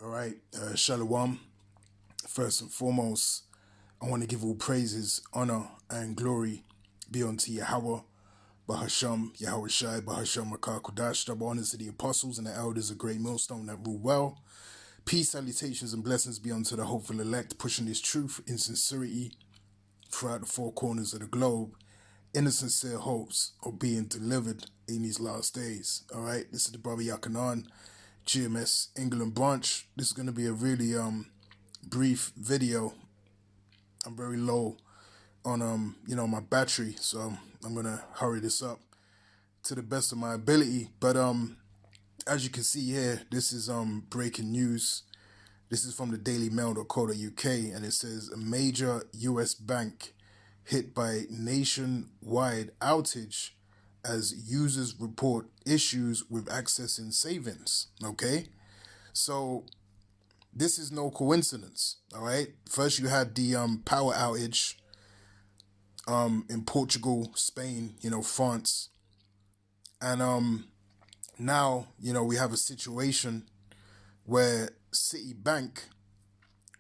All right, Shalom. First and foremost, I want to give all praises, honor, and glory be unto Yahweh, Bahasham, Yahweh Shai, Bahasham, Makar Kudash, double honors to the apostles and the elders of Great Millstone that rule well. Peace, salutations, and blessings be unto the hopeful elect, pushing this truth in sincerity throughout the four corners of the globe, in the sincere hopes of being delivered in these last days. All right, this is the brother Yakanan, GMS England branch. This is going to be a really brief video. I'm very low on my battery, so I'm gonna hurry this up to the best of my ability. But as you can see here, this is breaking news. This is from the dailymail.co.uk, and it says a major US bank hit by nationwide outage as users report issues with accessing savings. Okay, so this is no coincidence. All right, first you had the power outage in Portugal, Spain, France, and now we have a situation where Citibank,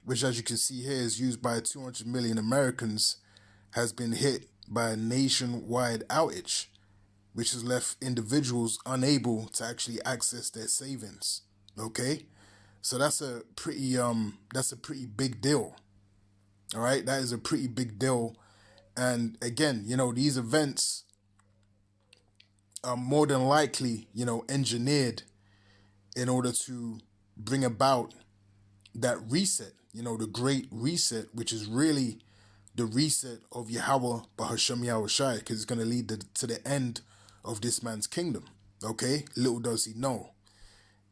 which as you can see here is used by 200 million Americans, has been hit by a nationwide outage, which has left individuals unable to actually access their savings. Okay, so that's a pretty big deal. All right, that is a pretty big deal. And again, these events are more than likely, engineered in order to bring about that reset, the great reset, which is really the reset of Yahweh Bahasham Yahweh Shai, because it's going to lead to the end of this man's kingdom. Okay, little does he know.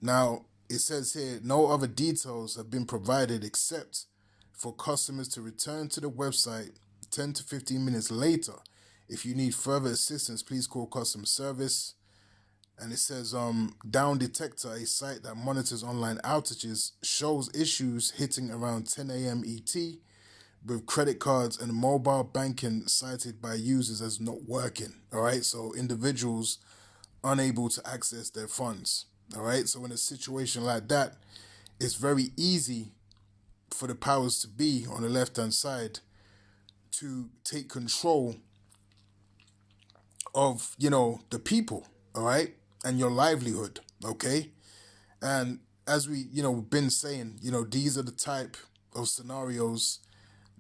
Now, it says here, no other details have been provided except for customers to return to the website 10 to 15 minutes later. If you need further assistance, please call customer service. And it says, Down Detector, a site that monitors online outages, shows issues hitting around 10 a.m. ET with credit cards and mobile banking cited by users as not working. All right, so individuals unable to access their funds. All right, so in a situation like that, it's very easy for the powers to be on the left-hand side to take control of, the people, all right, and your livelihood, okay? And as we, been saying, these are the type of scenarios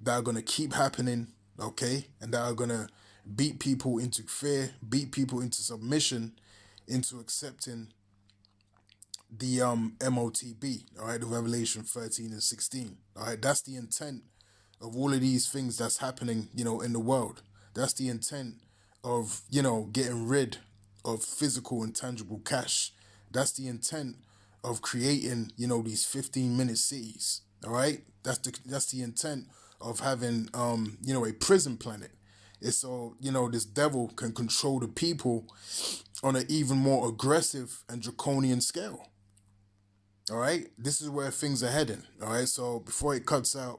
that are going to keep happening, okay, and that are going to beat people into fear, beat people into submission, into accepting the MOTB, all right, the Revelation 13 and 16, all right? That's the intent of all of these things that's happening, in the world. That's the intent of, getting rid of physical and tangible cash. That's the intent of creating, these 15-minute cities, all right? That's the intent of having, a prison planet. It's so, this devil can control the people on an even more aggressive and draconian scale. All right, this is where things are heading. All right, so before it cuts out,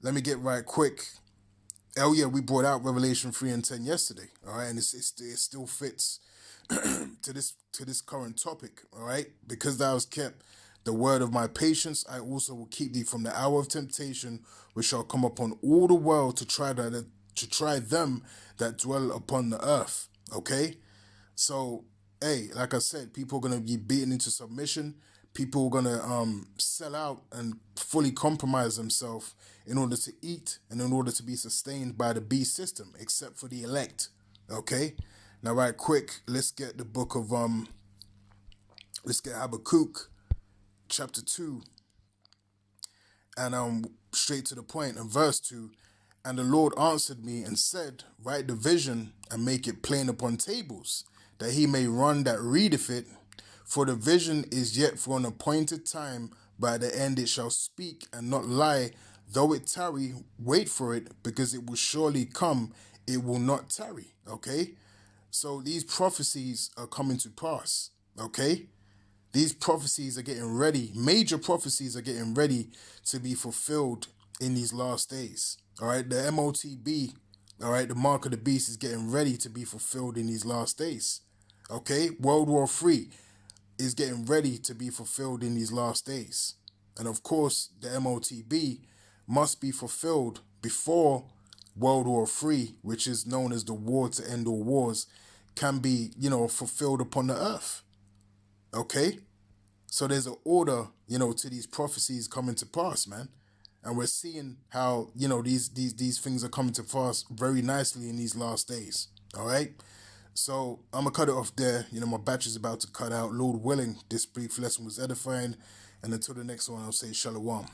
let me get right quick. Oh yeah, we brought out Revelation 3 and 10 yesterday. All right, and it still fits to this current topic. All right, because thou hast kept the word of my patience, I also will keep thee from the hour of temptation, which shall come upon all the world to try them that dwell upon the earth. Okay, so hey, like I said, people are gonna be beaten into submission. People are gonna sell out and fully compromise themselves in order to eat and in order to be sustained by the beast system, except for the elect. Okay, now right quick, let's get the book of let's get Habakkuk chapter 2 and straight to the point in verse 2. And the Lord answered me and said, write the vision and make it plain upon tables, that he may run that readeth it. For the vision is yet for an appointed time, by the end it shall speak and not lie. Though it tarry, wait for it, because it will surely come, it will not tarry. Okay? So these prophecies are coming to pass. Okay? These prophecies are getting ready. Major prophecies are getting ready to be fulfilled in these last days. All right? The MOTB, all right, the mark of the beast is getting ready to be fulfilled in these last days. Okay? World War III. is getting ready to be fulfilled in these last days. And of course, the MOTB must be fulfilled before World War III, which is known as the war to end all wars, can be, fulfilled upon the earth. Okay? So there's an order, to these prophecies coming to pass, man. And we're seeing how, these things are coming to pass very nicely in these last days. All right? So I'm going to cut it off there. My battery's about to cut out. Lord willing, this brief lesson was edifying. And until the next one, I'll say shalom.